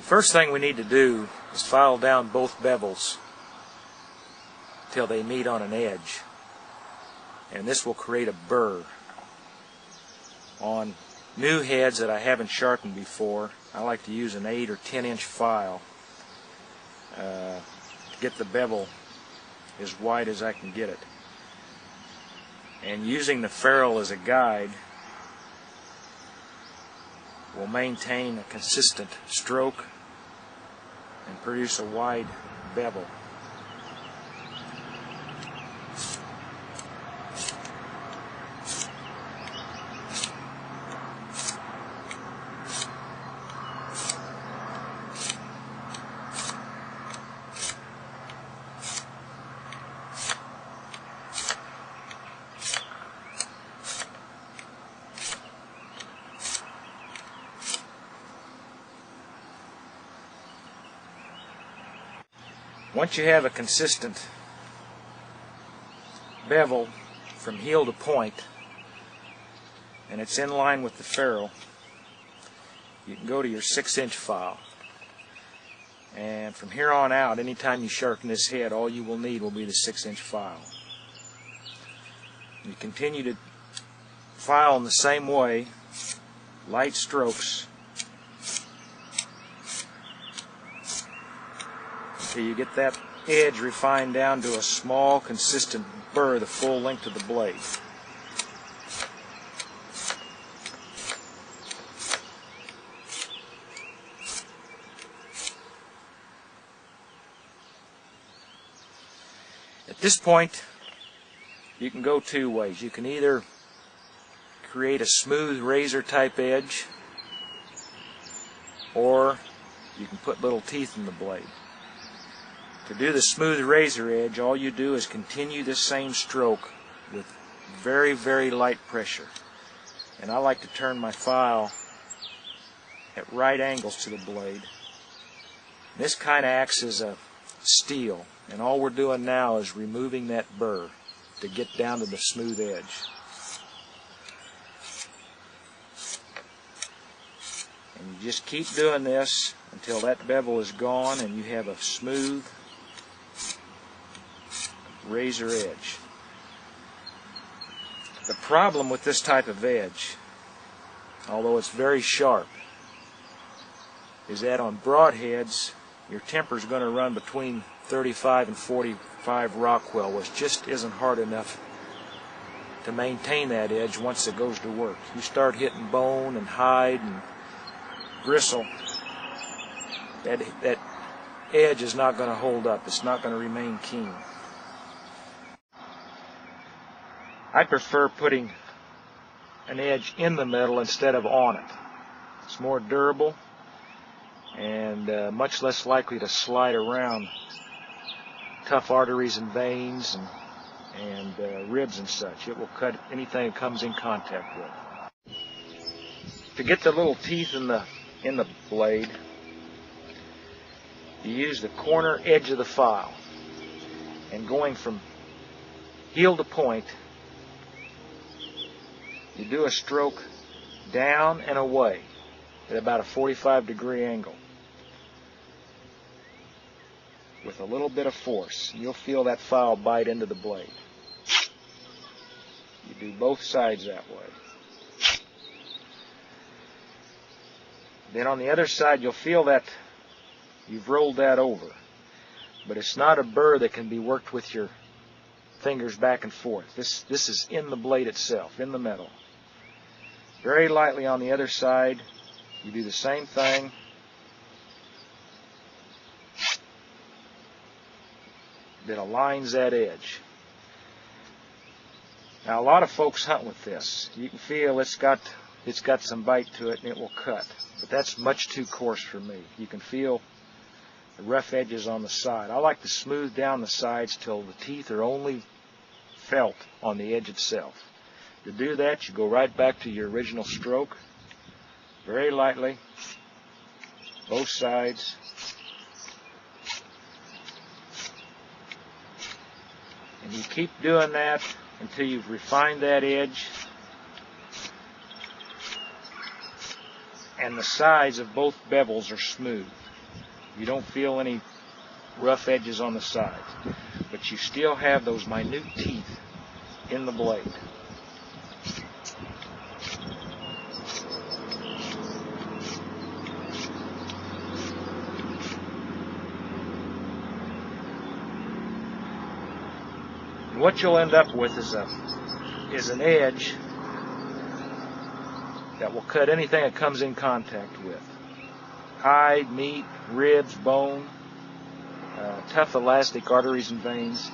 The first thing we need to do is file down both bevels till they meet on an edge, and this will create a burr. On new heads that I haven't sharpened before, I like to use an 8 or 10 inch file to get the bevel as wide as I can get it. And using the ferrule as a guide will maintain a consistent stroke and produce a wide bevel. Once you have a consistent bevel from heel to point, and it's in line with the ferrule, you can go to your 6-inch file. And from here on out, anytime you sharpen this head, all you will need will be the 6-inch file. You continue to file in the same way, light strokes, until you get that edge refined down to a small, consistent burr the full length of the blade. At this point, you can go two ways. You can either create a smooth razor type edge, or you can put little teeth in the blade. To do the smooth razor edge, all you do is continue the same stroke with very, very light pressure. And I like to turn my file at right angles to the blade. This kind of acts as a steel, and all we're doing now is removing that burr to get down to the smooth edge. And you just keep doing this until that bevel is gone and you have a smooth razor edge. The problem with this type of edge, although it's very sharp, is that on broadheads your temper is going to run between 35 and 45 Rockwell, which just isn't hard enough to maintain that edge once it goes to work. You start hitting bone and hide and gristle, that edge is not going to hold up. It's not going to remain keen. I prefer putting an edge in the metal instead of on it. It's more durable and much less likely to slide around tough arteries and veins and ribs and such. It will cut anything it comes in contact with. To get the little teeth in the blade, you use the corner edge of the file, and going from heel to point, you do a stroke down and away at about a 45-degree angle with a little bit of force. You'll feel that file bite into the blade. You do both sides that way. Then on the other side, you'll feel that you've rolled that over, but it's not a burr that can be worked with your fingers back and forth. This is in the blade itself, in the metal. Very lightly on the other side, you do the same thing. That aligns that edge. Now a lot of folks hunt with this. You can feel it's got some bite to it and it will cut, but that's much too coarse for me. You can feel the rough edges on the side. I like to smooth down the sides till the teeth are only felt on the edge itself. To do that, you go right back to your original stroke, very lightly, both sides. And you keep doing that until you've refined that edge and the sides of both bevels are smooth. You don't feel any rough edges on the sides, but you still have those minute teeth in the blade. And what you'll end up with is an edge that will cut anything it comes in contact with. Hide, meat, ribs, bone, tough elastic arteries and veins.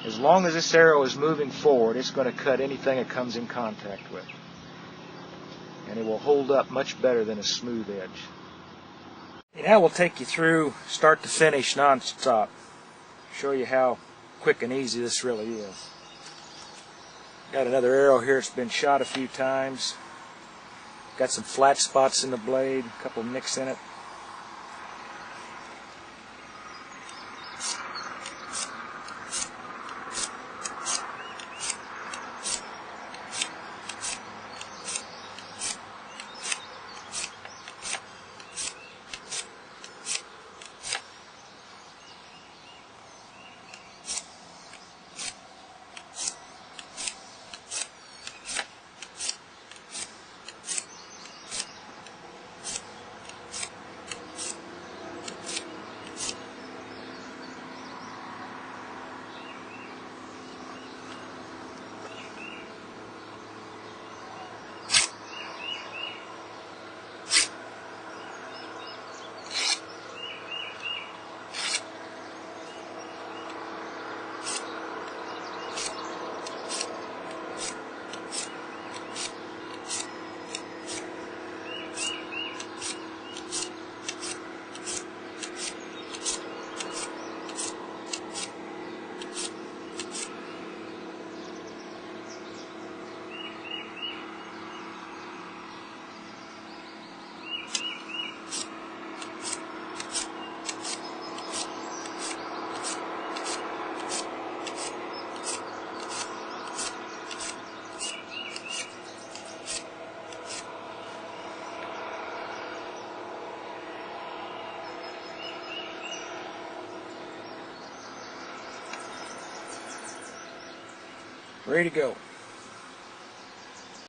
As long as this arrow is moving forward, it's going to cut anything it comes in contact with. And it will hold up much better than a smooth edge. And now we'll take you through start to finish non-stop. Show you how quick and easy this really is. Got another arrow here. It's been shot a few times. Got some flat spots in the blade, a couple nicks in it. Ready to go.